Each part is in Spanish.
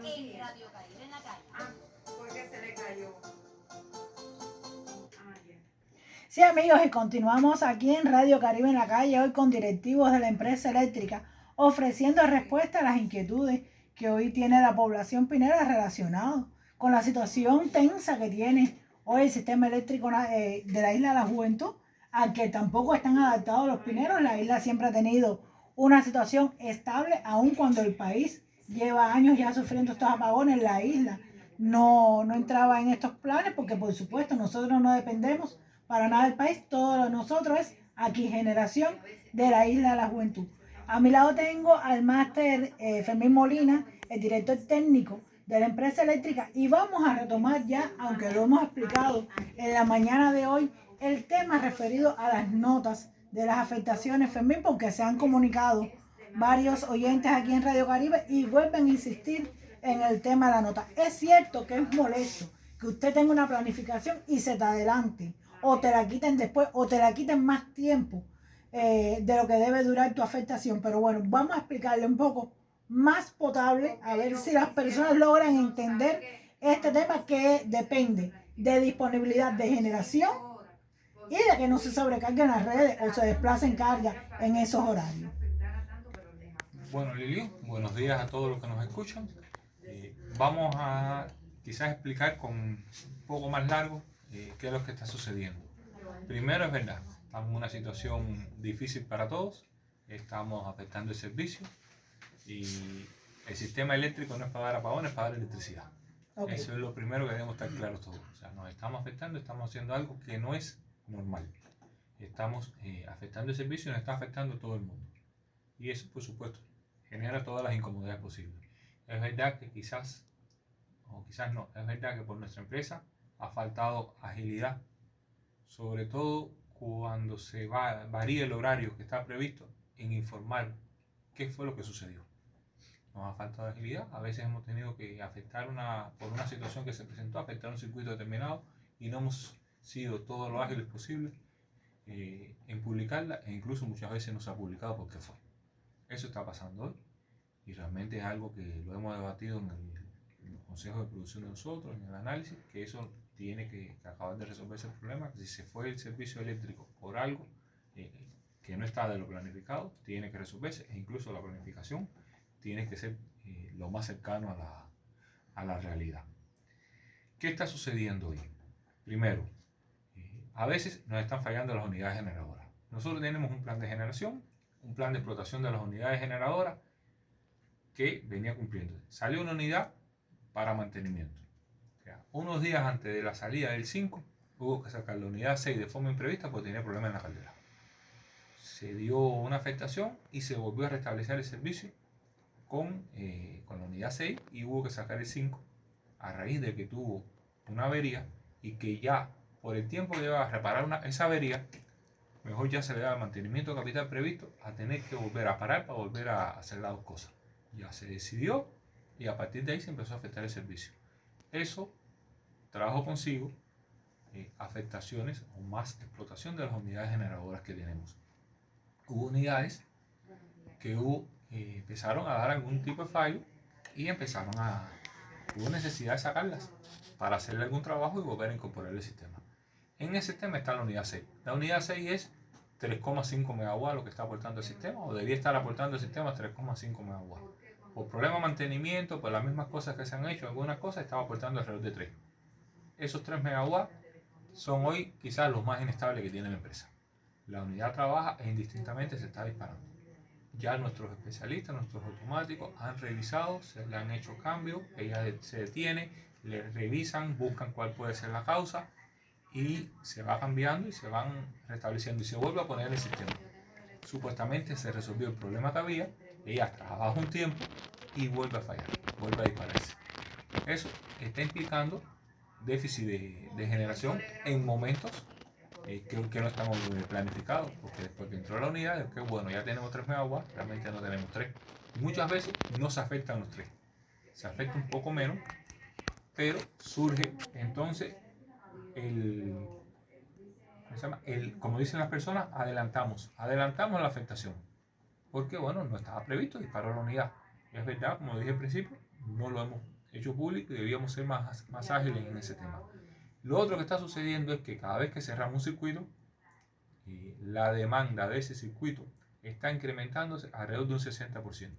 en Radio Caribe en la calle. Porque se le cayó. Sí, amigos, y continuamos aquí en Radio Caribe en la calle, hoy con directivos de la empresa eléctrica, ofreciendo respuesta a las inquietudes que hoy tiene la población pinera relacionado con la situación tensa que tiene hoy el sistema eléctrico de la isla de la Juventud, a que tampoco están adaptados los pineros. La isla siempre ha tenido una situación estable, aun cuando el país lleva años ya sufriendo estos apagones. La isla no entraba en estos planes porque, por supuesto, nosotros no dependemos para nada del país. Todo lo de nosotros es aquí, generación de la isla de la Juventud. A mi lado tengo al máster Fermín Molina, el director técnico de la empresa eléctrica, y vamos a retomar ya, aunque lo hemos explicado en la mañana de hoy, el tema referido a las notas de las afectaciones, Fermín, porque se han comunicado varios oyentes aquí en Radio Caribe y vuelven a insistir en el tema de la nota. Es cierto que es molesto que usted tenga una planificación y se te adelante, o te la quiten después, o te la quiten más tiempo de lo que debe durar tu afectación. Pero bueno, vamos a explicarle un poco más potable, a ver si las personas logran entender este tema, que depende de disponibilidad de generación y de que no se sobrecarguen las redes o se desplacen carga en esos horarios. Bueno, Lili, buenos días a todos los que nos escuchan. Vamos a quizás explicar con un poco más largo qué es lo que está sucediendo. Primero, es verdad, estamos en una situación difícil para todos, estamos afectando el servicio y el sistema eléctrico no es para dar apagones, es para dar electricidad. Okay. Eso es lo primero que debemos estar claros todos. O sea, nos estamos afectando, estamos haciendo algo que no es normal. Estamos afectando el servicio y nos está afectando a todo el mundo. Y eso, por supuesto, genera todas las incomodidades posibles. Es verdad que quizás, o quizás no, es verdad que por nuestra empresa ha faltado agilidad, sobre todo cuando se varía el horario que está previsto en informar qué fue lo que sucedió. Nos ha faltado agilidad, a veces hemos tenido que afectar por una situación que se presentó, afectar un circuito determinado y no hemos sido todo lo ágiles posible en publicarla, e incluso muchas veces no se ha publicado porque fue. Eso está pasando hoy y realmente es algo que lo hemos debatido en los consejos de producción de nosotros, en el análisis, que eso tiene que acabar de resolverse el problema. Si se fue el servicio eléctrico por algo que no está de lo planificado, tiene que resolverse, e incluso la planificación tiene que ser lo más cercano a la realidad. ¿Qué está sucediendo hoy? Primero, a veces nos están fallando las unidades generadoras. Nosotros tenemos un plan de generación, un plan de explotación de las unidades generadoras que venía cumpliendo. Salió una unidad para mantenimiento. O sea, unos días antes de la salida del 5, hubo que sacar la unidad 6 de forma imprevista porque tenía problemas en la caldera. Se dio una afectación y se volvió a restablecer el servicio con la unidad 6 y hubo que sacar el 5 a raíz de que tuvo una avería y que ya por el tiempo que lleva a reparar esa avería, mejor ya se le da el mantenimiento de capital previsto a tener que volver a parar para volver a hacer las dos cosas. Ya se decidió y a partir de ahí se empezó a afectar el servicio. Eso trajo consigo afectaciones o más explotación de las unidades generadoras que tenemos. Hubo unidades que empezaron a dar algún tipo de fallo y hubo necesidad de sacarlas para hacerle algún trabajo y volver a incorporar el sistema. En el sistema está la unidad 6. La unidad 6 es 3,5 MW lo que está aportando el sistema, o debía estar aportando el sistema 3,5 MW. Por problema de mantenimiento, por las mismas cosas que se han hecho, algunas cosas estaba aportando alrededor de 3. Esos 3 MW son hoy quizás los más inestables que tiene la empresa. La unidad trabaja e indistintamente se está disparando. Ya nuestros especialistas, nuestros automáticos han revisado, se le han hecho cambios, ella se detiene, le revisan, buscan cuál puede ser la causa y se va cambiando y se van restableciendo y se vuelve a poner el sistema. Supuestamente se resolvió el problema que había, ella trabaja un tiempo y vuelve a fallar, vuelve a dispararse. Eso está implicando déficit de generación en momentos que no estamos planificados, porque después que entró la unidad, es que bueno, ya tenemos 3 MW, realmente no tenemos 3. Y muchas veces no se afectan los 3, se afecta un poco menos, pero surge entonces como dicen las personas, adelantamos la afectación, porque bueno, no estaba previsto disparar la unidad. Es verdad, como dije al principio, no lo hemos hecho público y debíamos ser más ágiles en ese tema. Lo otro que está sucediendo es que cada vez que cerramos un circuito, la demanda de ese circuito está incrementándose alrededor de un 60%,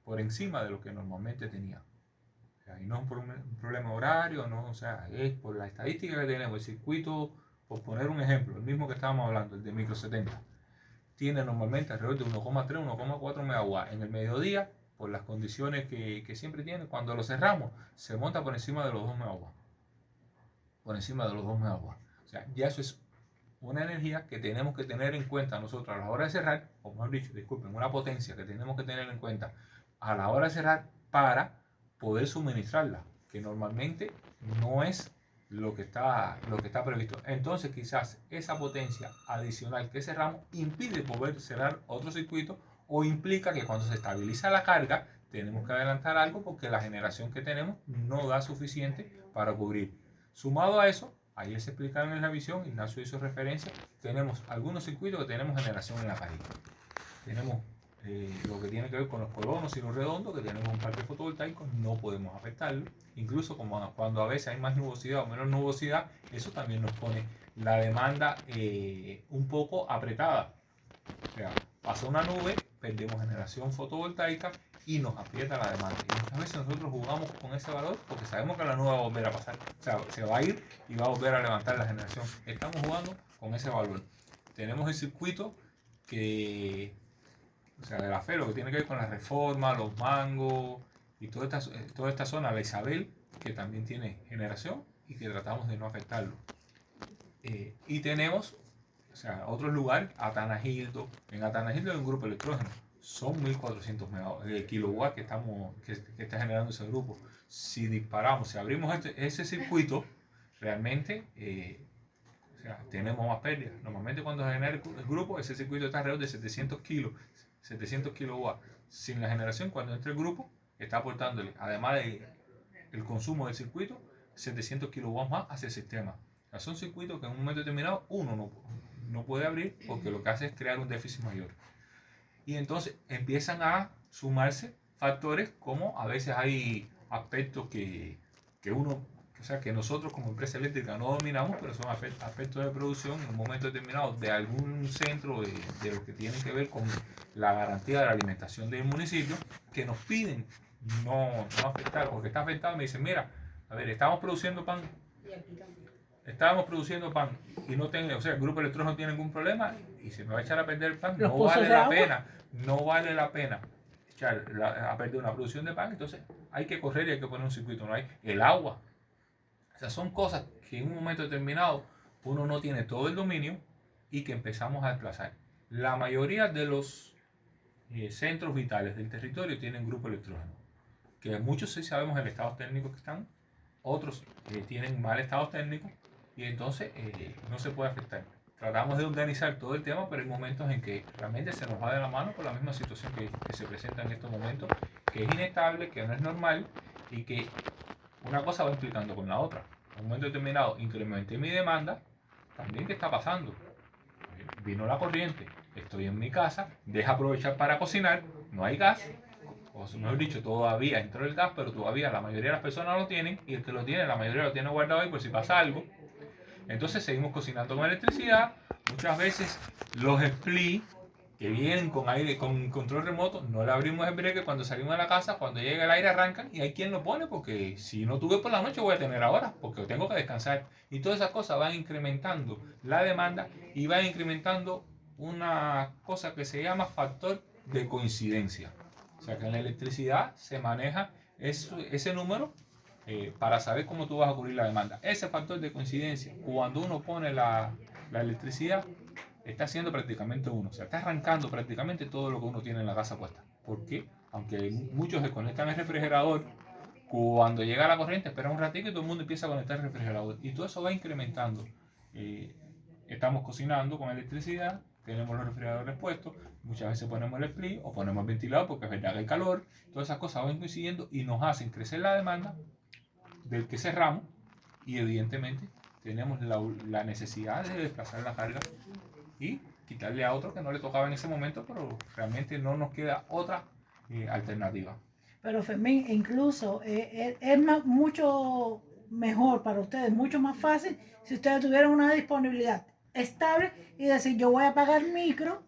por encima de lo que normalmente tenía. O sea, y no es un problema horario, no, o sea, es por la estadística que tenemos. El circuito, por poner un ejemplo, el mismo que estábamos hablando, el de micro 70, tiene normalmente alrededor de 1,3, 1,4 megawatts. En el mediodía, por las condiciones que siempre tiene, cuando lo cerramos, se monta por encima de los 2 megawatts. Por encima de los 2 megawatts. O sea, ya eso es una energía que tenemos que tener en cuenta nosotros a la hora de cerrar, o mejor dicho, disculpen, una potencia que tenemos que tener en cuenta a la hora de cerrar para poder suministrarla, que normalmente no es lo que está previsto. Entonces quizás esa potencia adicional que cerramos impide poder cerrar otro circuito, o implica que cuando se estabiliza la carga tenemos que adelantar algo porque la generación que tenemos no da suficiente para cubrir. Sumado a eso, ayer se explicaron en la visión, Ignacio hizo referencia, tenemos algunos circuitos que tenemos generación en la calle. Tenemos lo que tiene que ver con los colonos y los redondos, que tenemos un parque fotovoltaico, no podemos afectarlo. Incluso cuando a veces hay más nubosidad o menos nubosidad, eso también nos pone la demanda un poco apretada. O sea, pasa una nube, perdemos generación fotovoltaica y nos aprieta la demanda. Y muchas veces nosotros jugamos con ese valor porque sabemos que la nube va a volver a pasar. O sea, se va a ir y va a volver a levantar la generación. Estamos jugando con ese valor. Tenemos el circuito que, o sea, de la fe, lo que tiene que ver con la Reforma, los Mangos y toda esta zona, la Isabel, que también tiene generación y que tratamos de no afectarlo. Y tenemos, o sea, otros lugares, Atanagildo. En Atanagildo hay un grupo electrógeno. Son 1400 kilowatts que está generando ese grupo. Si disparamos, si abrimos ese circuito, realmente o sea, tenemos más pérdidas. Normalmente cuando se genera el grupo, ese circuito está alrededor de 700 kilowatts. Sin la generación, cuando entra el grupo, está aportándole, además del consumo del circuito, 700 kilowatts más hacia el sistema. O sea, son circuitos que en un momento determinado uno no puede abrir porque lo que hace es crear un déficit mayor. Y entonces empiezan a sumarse factores como a veces hay aspectos que nosotros como empresa eléctrica no dominamos, pero son aspectos de producción en un momento determinado de algún centro de lo que tiene que ver con la garantía de la alimentación del municipio, que nos piden no afectar, porque está afectado. Me dicen, mira, a ver, estábamos produciendo pan y no tengo, o sea, el grupo electrógeno no tiene ningún problema y se me va a echar a perder el pan, no vale la pena echar a perder una producción de pan. Entonces hay que correr y hay que poner un circuito. No hay el agua. O sea, son cosas que en un momento determinado uno no tiene todo el dominio y que empezamos a desplazar. La mayoría de los centros vitales del territorio tienen grupo electrógeno, que muchos sí sabemos el estado técnico que están, otros tienen mal estado técnico y entonces no se puede afectar. Tratamos de organizar todo el tema, pero hay momentos en que realmente se nos va de la mano por la misma situación que se presenta en estos momentos, que es inestable, que no es normal y que una cosa va implicando con la otra. En un momento determinado incrementé mi demanda, también ¿qué está pasando? Vino la corriente, estoy en mi casa, deja aprovechar para cocinar, no hay gas, o mejor dicho, todavía entró el gas, pero todavía la mayoría de las personas lo tienen, y el que lo tiene, la mayoría lo tiene guardado ahí por si pasa algo. Entonces seguimos cocinando con electricidad. Muchas veces los split que vienen con aire, con control remoto, no le abrimos el breque cuando salimos de la casa, cuando llega el aire arrancan y hay quien lo pone porque si no tuve por la noche voy a tener ahora porque tengo que descansar. Y todas esas cosas van incrementando la demanda y van incrementando una cosa que se llama factor de coincidencia. O sea que en la electricidad se maneja ese número para saber cómo tú vas a cubrir la demanda. Ese factor de coincidencia, cuando uno pone la electricidad, está haciendo prácticamente uno. O sea, está arrancando prácticamente todo lo que uno tiene en la casa puesta. Porque, aunque muchos se conectan al refrigerador, cuando llega la corriente, espera un ratito y todo el mundo empieza a conectar el refrigerador. Y todo eso va incrementando. Estamos cocinando con electricidad, tenemos los refrigeradores puestos, muchas veces ponemos el split o ponemos el ventilador porque es verdad que hay calor. Todas esas cosas van coincidiendo y nos hacen crecer la demanda del que cerramos y evidentemente tenemos la necesidad de desplazar la carga y quitarle a otro que no le tocaba en ese momento, pero realmente no nos queda otra alternativa. Pero Fermín, incluso mucho mejor para ustedes, mucho más fácil si ustedes tuvieran una disponibilidad estable y decir, yo voy a pagar micro,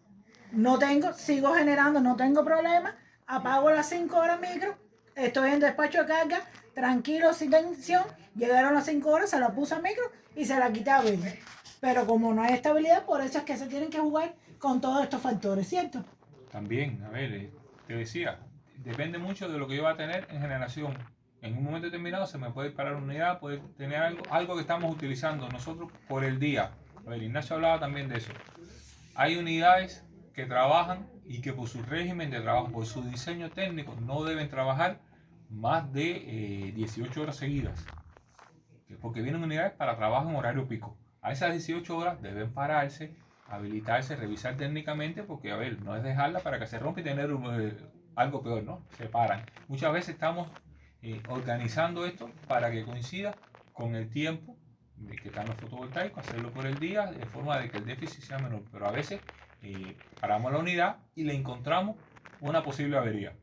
sigo generando, no tengo problema, apago las 5 horas micro, estoy en despacho de carga, tranquilo, sin tensión, llegaron las 5 horas, se la puse a micro y se la quité a verde. Pero como no hay estabilidad, por eso es que se tienen que jugar con todos estos factores, ¿cierto? También, a ver, te decía, depende mucho de lo que yo va a tener en generación. En un momento determinado se me puede parar una unidad, puede tener algo que estamos utilizando nosotros por el día. A ver, Ignacio hablaba también de eso. Hay unidades que trabajan y que por su régimen de trabajo, por su diseño técnico, no deben trabajar más de 18 horas seguidas. Porque vienen unidades para trabajo en horario pico. A esas 18 horas deben pararse, habilitarse, revisar técnicamente, porque a ver, no es dejarla para que se rompa y tener algo peor, ¿no? Se paran. Muchas veces estamos organizando esto para que coincida con el tiempo de que están los fotovoltaicos, hacerlo por el día, de forma de que el déficit sea menor. Pero a veces paramos la unidad y le encontramos una posible avería.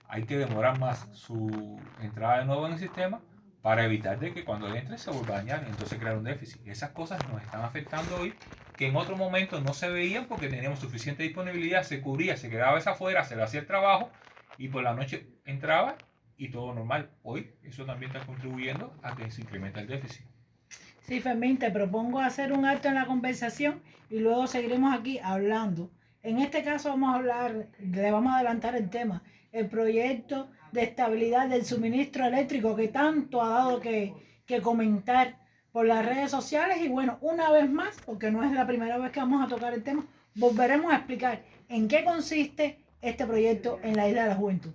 Hay que demorar más su entrada de nuevo en el sistema para evitar de que cuando entre se vuelva a dañar y entonces crear un déficit. Esas cosas nos están afectando hoy que en otro momento no se veían porque teníamos suficiente disponibilidad, se cubría, se quedaba esa afuera, se le hacía el trabajo y por la noche entraba y todo normal. Hoy eso también está contribuyendo a que se incrementa el déficit. Sí, Fermín, te propongo hacer un alto en la conversación y luego seguiremos aquí hablando. En este caso le vamos a adelantar el tema, el proyecto de estabilidad del suministro eléctrico que tanto ha dado que comentar por las redes sociales. Y bueno, una vez más, porque no es la primera vez que vamos a tocar el tema, volveremos a explicar en qué consiste este proyecto en la Isla de la Juventud.